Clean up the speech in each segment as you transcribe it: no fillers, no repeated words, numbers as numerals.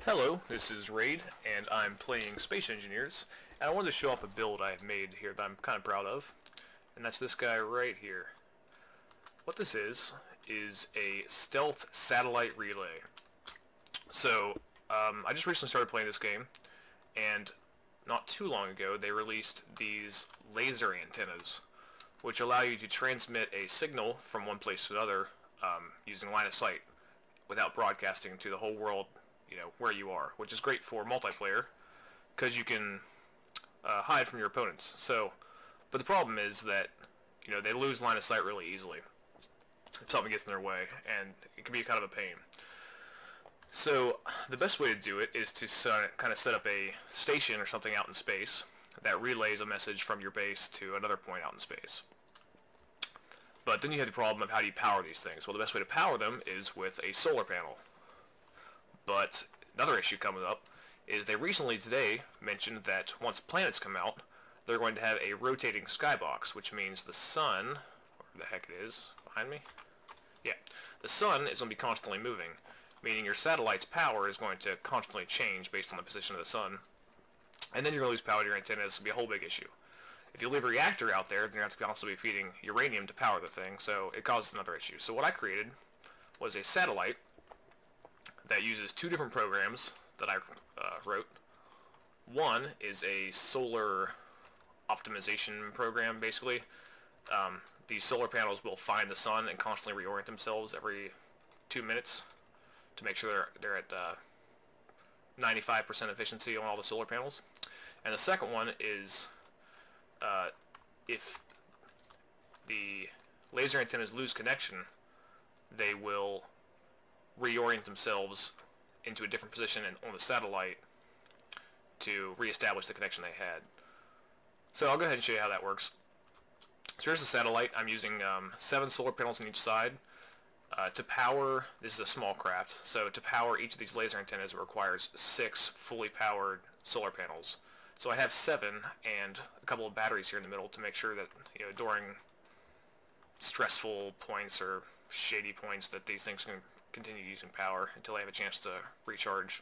Hello, this is Raid, and I'm playing Space Engineers, and I wanted to show off a build I have made here that I'm kind of proud of, and that's this guy right here. What this is a stealth satellite relay. So, I just recently started playing this game, and not too long ago they released these laser antennas, which allow you to transmit a signal from one place to another using line of sight without broadcasting to the whole world, where you are, which is great for multiplayer because you can hide from your opponents. But the problem is that they lose line of sight really easily if something gets in their way, and it can be kind of a pain. So the best way to do it is to kind of set up a station or something out in space that relays a message from your base to another point out in space. But then you have the problem of how do you power these things? Well, the best way to power them is with a solar panel. But another issue coming up is they recently today mentioned that once planets come out, they're going to have a rotating skybox, which means the sun, where the heck it is, behind me? Yeah, the sun is going to be constantly moving, meaning your satellite's power is going to constantly change based on the position of the sun, and then you're going to lose power to your antenna. This will be a whole big issue. If you leave a reactor out there, then you're going to have to constantly be feeding uranium to power the thing, so it causes another issue. So what I created was a satellite that uses two different programs that I wrote. One is a solar optimization program, basically. These solar panels will find the sun and constantly reorient themselves every 2 minutes to make sure they're at 95% efficiency on all the solar panels. And the second one is if the laser antennas lose connection, they will reorient themselves into a different position and on the satellite to reestablish the connection they had. So I'll go ahead and show you how that works. So here's the satellite. I'm using 7 solar panels on each side. To power, this is a small craft, so to power each of these laser antennas it requires 6 fully powered solar panels. So I have 7 and a couple of batteries here in the middle to make sure that during stressful points or shady points that these things can continue using power until they have a chance to recharge.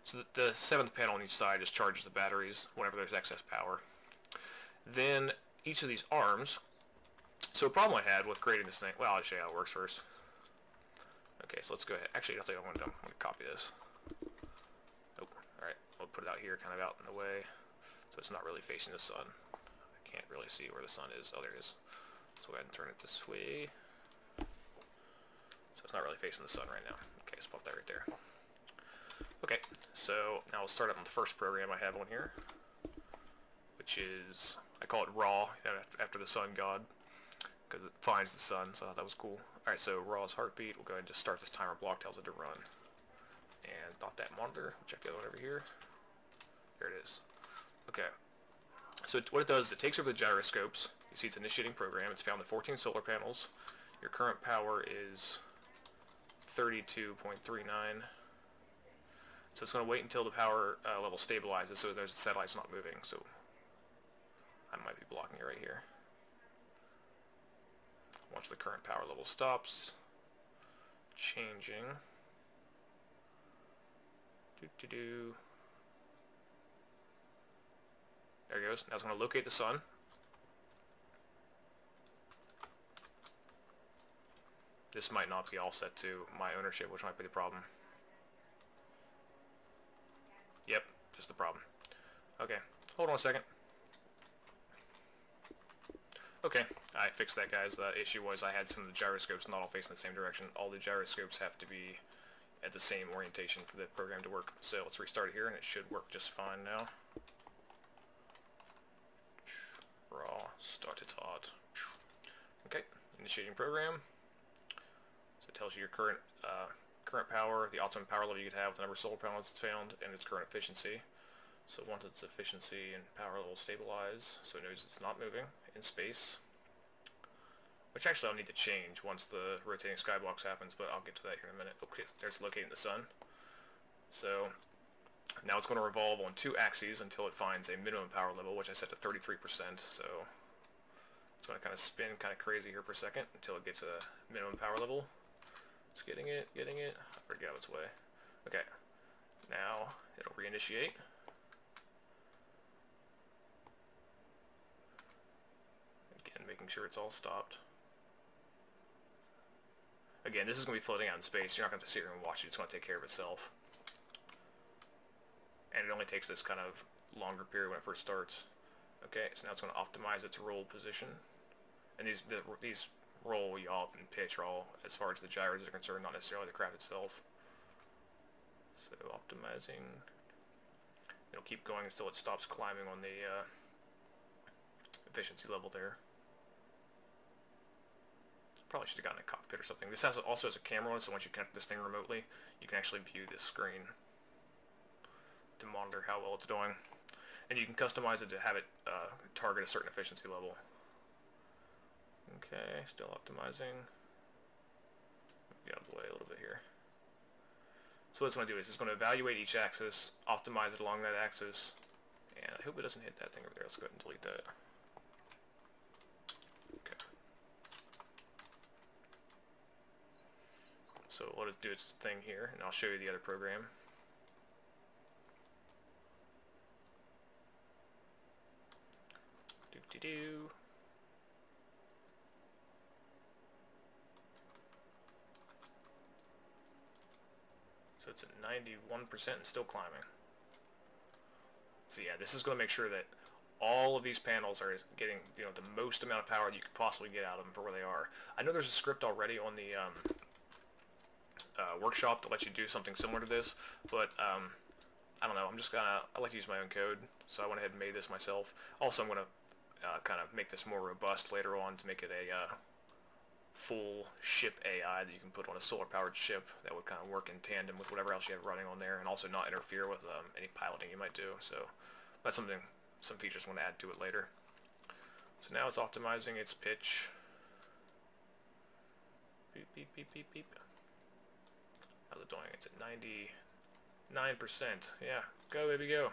So that the 7th panel on each side just charges the batteries whenever there's excess power. Then each of these arms. So a problem I had with creating this thing, well, I'll show you how it works first. Okay, so let's go ahead. Actually, I'll tell you what I'm going to copy this. Oh, alright, we'll put it out here, kind of out in the way, so it's not really facing the sun. I can't really see where the sun is. Oh, there it is. So go ahead and turn it this way. So it's not really facing the sun right now. Okay, let's pop that right there. Okay, so now we'll start up on the first program I have on here, which is, I call it raw, after the sun god, because it finds the sun, so that was cool. Alright, so raw's heartbeat. We'll go ahead and just start this timer block, tells it to run. And dot that monitor. Check the other one over here. There it is. Okay. So what it does is it takes over the gyroscopes. You see it's initiating program. It's found the 14 solar panels. Your current power is 32.39. So it's going to wait until the power level stabilizes so the satellite's not moving. So I might be blocking it right here. Once the current power level stops changing, there it goes. Now it's going to locate the sun. This might not be all set to my ownership, which might be the problem. Yep, just the problem. Okay, hold on a second. Okay, I fixed that, guys. The issue was I had some of the gyroscopes not all facing the same direction. All the gyroscopes have to be at the same orientation for the program to work. So let's restart it here, and it should work just fine now. Raw, started hard. Okay, initiating program. So it tells you your current power, the optimum power level you could have, the number of solar panels it's found, and its current efficiency. So once its efficiency and power level stabilize, so it knows it's not moving in space. Which actually I'll need to change once the rotating skybox happens, but I'll get to that here in a minute. Okay, there's locating the sun. So now it's going to revolve on 2 axes until it finds a minimum power level, which I set to 33%. So it's going to kind of spin kind of crazy here for a second until it gets a minimum power level. It's getting it. I forget out of its way. Okay. Now it'll reinitiate. Again, making sure it's all stopped. Again, this is going to be floating out in space. You're not going to have to sit here and watch it. It's going to take care of itself. And it only takes this kind of longer period when it first starts. Okay, so now it's going to optimize its roll position. And these roll, yaw, and pitch are all, as far as the gyros are concerned, not necessarily the craft itself. So optimizing. It'll keep going until it stops climbing on the efficiency level there. Probably should have gotten a cockpit or something. This also has a camera on it, so once you connect this thing remotely, you can actually view this screen to monitor how well it's doing. And you can customize it to have it target a certain efficiency level. Okay, still optimizing. Get out of the way a little bit here. So what it's going to do is it's going to evaluate each axis, optimize it along that axis, and I hope it doesn't hit that thing over there. Let's go ahead and delete that. Okay. So let it do its thing here, and I'll show you the other program. Doop-de-doo. So it's at 91% and still climbing. So yeah, this is going to make sure that all of these panels are getting, you know, the most amount of power that you could possibly get out of them for where they are. I know there's a script already on the workshop that lets you do something similar to this, but I don't know. I like to use my own code, so I went ahead and made this myself. Also, I'm going to kind of make this more robust later on to make it a full ship AI that you can put on a solar-powered ship that would kind of work in tandem with whatever else you have running on there, and also not interfere with any piloting you might do. So that's some features I want to add to it later. So now it's optimizing its pitch. Beep, beep, beep, beep, beep. How's it doing? It's at 99%. Yeah, go baby, go.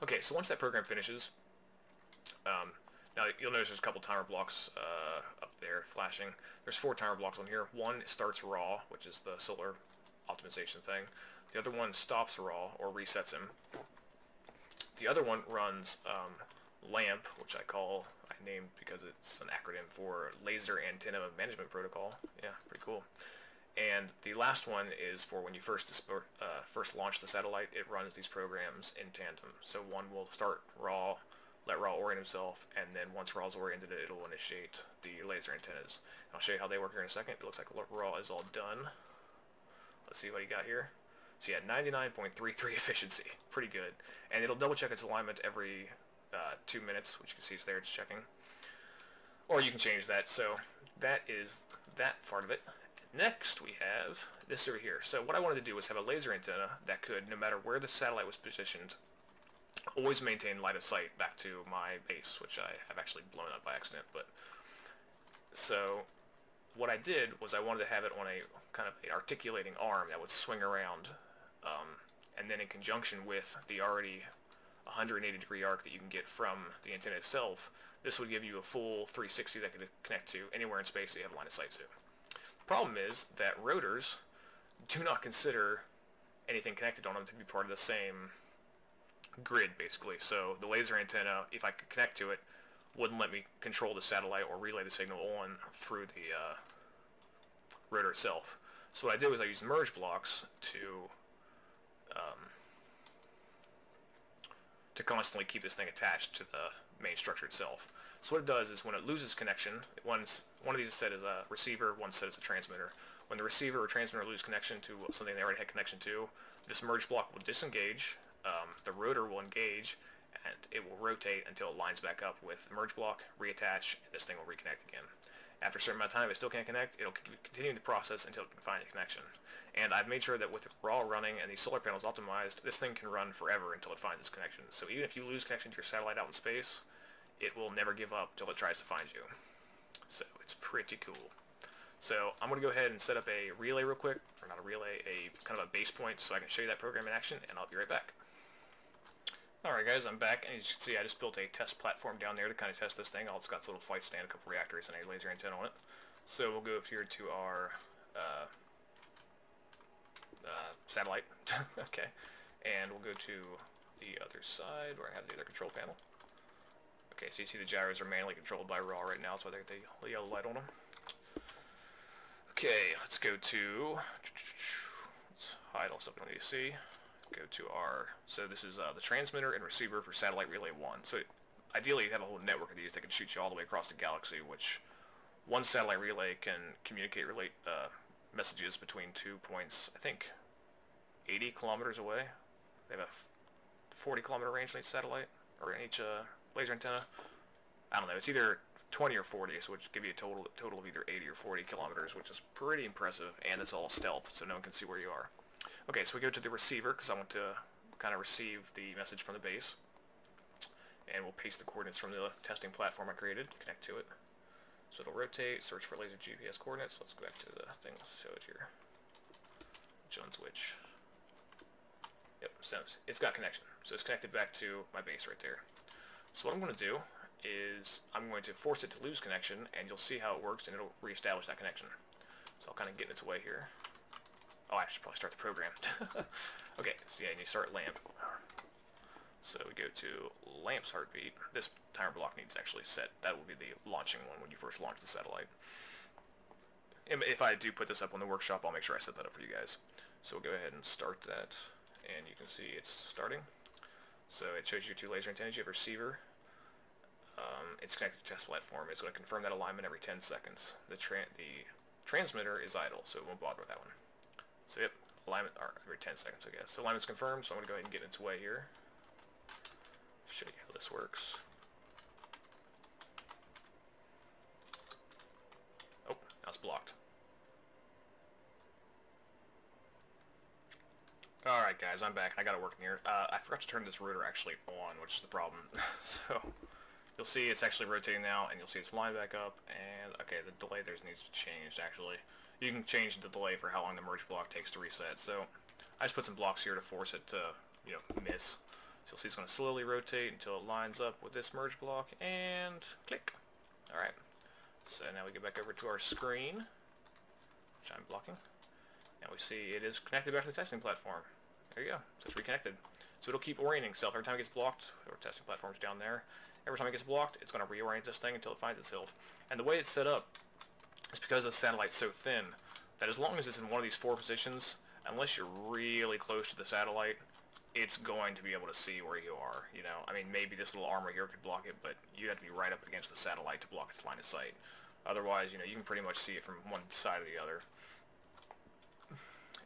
Okay, so once that program finishes, now you'll notice there's a couple timer blocks up there flashing. There's 4 timer blocks on here. One starts raw, which is the solar optimization thing. The other one stops raw, or resets him. The other one runs LAMP, which I named because it's an acronym for Laser Antenna Management Protocol. Yeah, pretty cool. And the last one is for when you first launch the satellite. It runs these programs in tandem. So one will start raw, let raw orient himself, and then once raw's oriented, it'll initiate the laser antennas. I'll show you how they work here in a second. It looks like raw is all done. Let's see what you got here. So yeah, 99.33 efficiency, pretty good. And it'll double check its alignment every 2 minutes, which you can see is there, it's checking. Or you can change that. So that is that part of it. Next we have this over here. So what I wanted to do was have a laser antenna that could, no matter where the satellite was positioned, always maintain line of sight back to my base, which I have actually blown up by accident. But so what I did was I wanted to have it on a kind of an articulating arm that would swing around, and then in conjunction with the already 180-degree arc that you can get from the antenna itself, this would give you a full 360 that could connect to anywhere in space that you have line of sight to. Problem is that rotors do not consider anything connected on them to be part of the same grid, basically. So the laser antenna, if I could connect to it, wouldn't let me control the satellite or relay the signal on through the rotor itself. So what I did was I used merge blocks to constantly keep this thing attached to the main structure itself. So what it does is when it loses connection, one of these is set as a receiver, one's set as a transmitter. When the receiver or transmitter lose connection to something they already had connection to, this merge block will disengage, the rotor will engage, and it will rotate until it lines back up with the merge block, reattach, and this thing will reconnect again. After a certain amount of time, if it still can't connect, it'll continue the process until it can find a connection. And I've made sure that with raw running and these solar panels optimized, this thing can run forever until it finds its connection. So even if you lose connection to your satellite out in space, it will never give up until it tries to find you. So it's pretty cool. So I'm going to go ahead and set up a relay real quick, or not a relay, a kind of a base point so I can show you that program in action, and I'll be right back. Alright guys, I'm back, and as you can see I just built a test platform down there to kind of test this thing. It's got a little flight stand, a couple reactors, and a laser antenna on it. So we'll go up here to our satellite. Okay, and we'll go to the other side where I have the other control panel. Okay, so you see the gyros are manually controlled by raw right now, so I think the yellow light on them. Okay, let's go to, let's hide all stuff we don't need to see. Go to our, so this is the transmitter and receiver for satellite relay 1. So ideally you have a whole network of these that can shoot you all the way across the galaxy, which one satellite relay can communicate messages between 2 points, I think 80 kilometers away. They have a 40-kilometer range on each satellite, or in each laser antenna. I don't know, it's either 20 or 40, so which give you a total of either 80 or 40 kilometers, which is pretty impressive, and it's all stealth, so no one can see where you are. Okay, so we go to the receiver, because I want to kind of receive the message from the base. And we'll paste the coordinates from the testing platform I created, connect to it. So it'll rotate, search for laser GPS coordinates. Let's go back to the thing, let's show it here. Which one's which? Yep, so it's got connection. So it's connected back to my base right there. So what I'm going to do is I'm going to force it to lose connection, and you'll see how it works, and it'll reestablish that connection. So I'll kind of get in its way here. Oh, I should probably start the program. Okay, so yeah, and you start lamp. So we go to lamp's heartbeat. This timer block needs actually set. That will be the launching one when you first launch the satellite. And if I do put this up on the workshop, I'll make sure I set that up for you guys. So we'll go ahead and start that, and you can see it's starting. So it shows you 2 laser antennas. You have a receiver. It's connected to test platform. It's going to confirm that alignment every 10 seconds. The transmitter is idle, so it won't bother with that one. So yep, alignment every 10 seconds, I guess. So alignment's confirmed, so I'm going to go ahead and get in its way here. Show you how this works. Oh, now it's blocked. Alright guys, I'm back, and I got it working here. I forgot to turn this rotor actually on, which is the problem. So, you'll see it's actually rotating now, and you'll see it's lined back up, and okay, the delay there needs to change actually. You can change the delay for how long the merge block takes to reset. So, I just put some blocks here to force it to, you know, miss. So you'll see it's going to slowly rotate until it lines up with this merge block, and click. Alright, so now we get back over to our screen, which I'm blocking. Now we see it is connected back to the testing platform. There you go, so it's reconnected. So it'll keep orienting itself. Every time it gets blocked, our testing platform's down there, every time it gets blocked, it's going to reorient this thing until it finds itself. And the way it's set up is because the satellite's so thin, that as long as it's in one of these 4 positions, unless you're really close to the satellite, it's going to be able to see where you are, you know. I mean, maybe this little armor here could block it, but you have to be right up against the satellite to block its line of sight. Otherwise, you know, you can pretty much see it from one side or the other.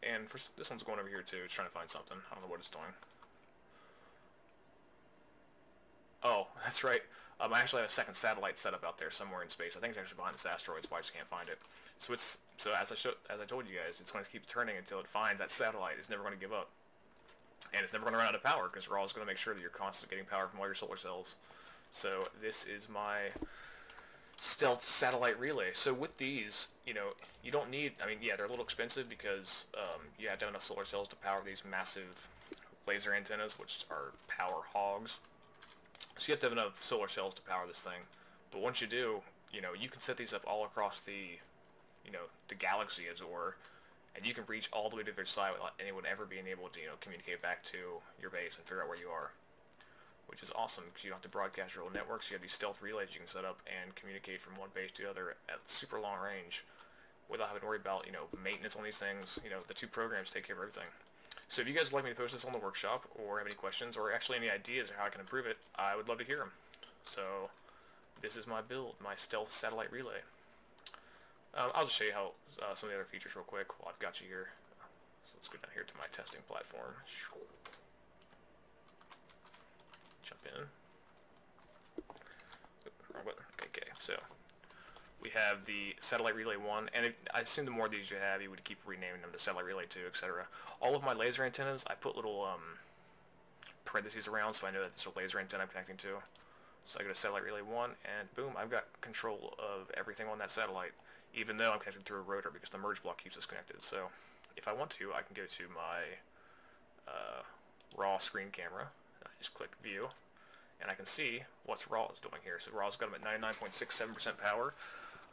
And for this one's going over here too. It's trying to find something. I don't know what it's doing. Oh, that's right. I actually have a second satellite set up out there somewhere in space. I think it's actually behind this asteroid, so I just can't find it. So as I told you guys, it's going to keep turning until it finds that satellite. It's never going to give up. And it's never going to run out of power, because we're always going to make sure that you're constantly getting power from all your solar cells. So this is my stealth satellite relay. So with these, you know, you don't need, I mean, yeah, they're a little expensive because you have to have enough solar cells to power these massive laser antennas, which are power hogs. So you have to have enough solar cells to power this thing. But once you do, you know, you can set these up all across the, you know, the galaxy, as it were, and you can reach all the way to their side without anyone ever being able to, you know, communicate back to your base and figure out where you are. Which is awesome, because you don't have to broadcast your own networks. You have these stealth relays you can set up and communicate from one base to the other at super long range without having to worry about, you know, maintenance on these things. You know, the 2 programs take care of everything. So if you guys would like me to post this on the workshop, or have any questions, or actually any ideas of how I can improve it, I would love to hear them. So this is my build, my stealth satellite relay. I'll just show you how some of the other features real quick while I've got you here. So let's go down here to my testing platform. Jump in. Wrong button. Okay, so we have the satellite relay 1, and I assume the more of these you have, you would keep renaming them to satellite relay 2, etc. All of my laser antennas, I put little parentheses around so I know that it's a laser antenna I'm connecting to. So I go to satellite relay 1, and boom, I've got control of everything on that satellite, even though I'm connected through a rotor because the merge block keeps us connected. So if I want to, I can go to my raw screen camera. I just click view, and I can see what's raw is doing here. So raw's got them at 99.67% power.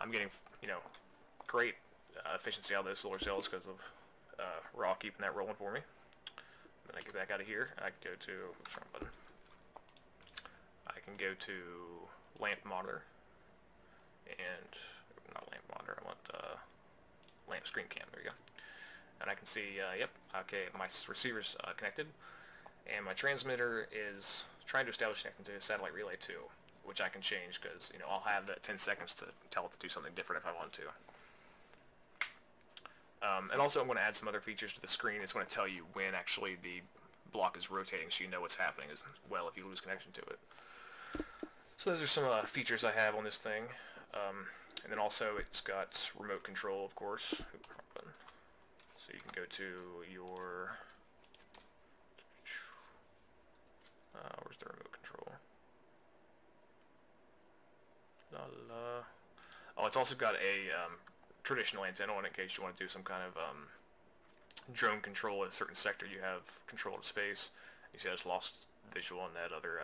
I'm getting, you know, great efficiency out of those solar cells because of raw, keeping that rolling for me. Then I get back out of here. I can go to, oops, wrong button. I can go to lamp monitor, and not lamp monitor. I want lamp screen cam. There we go. And I can see, yep, okay, my receiver's connected, and my transmitter is trying to establish connecting to a satellite relay 2, which I can change because, you know, I'll have that 10 seconds to tell it to do something different if I want to. And also I'm going to add some other features to the screen. It's going to tell you when actually the block is rotating, so you know what's happening as well if you lose connection to it. So those are some features I have on this thing. And then also it's got remote control, of course. So you can go to your... where's the remote control? Oh, it's also got a traditional antenna on it in case you want to do some kind of drone control in a certain sector. You have control of space. You see I just lost visual on that other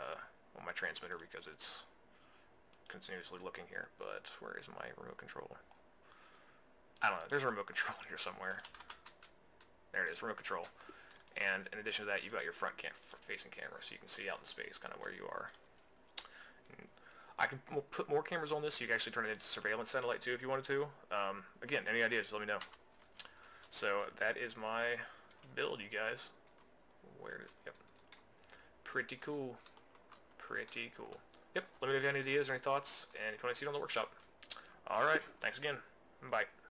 on my transmitter because it's continuously looking here. But where is my remote control? I don't know. There's a remote control here somewhere. There it is, remote control. And in addition to that, you've got your front-facing camera, so you can see out in space kind of where you are. And I can put more cameras on this, so you can actually turn it into surveillance satellite too if you wanted to. Again, any ideas, just let me know. So that is my build, you guys. Yep. Pretty cool. Pretty cool. Yep, let me know if you have any ideas or any thoughts, and if you want to see it on the workshop. Alright, thanks again. Bye.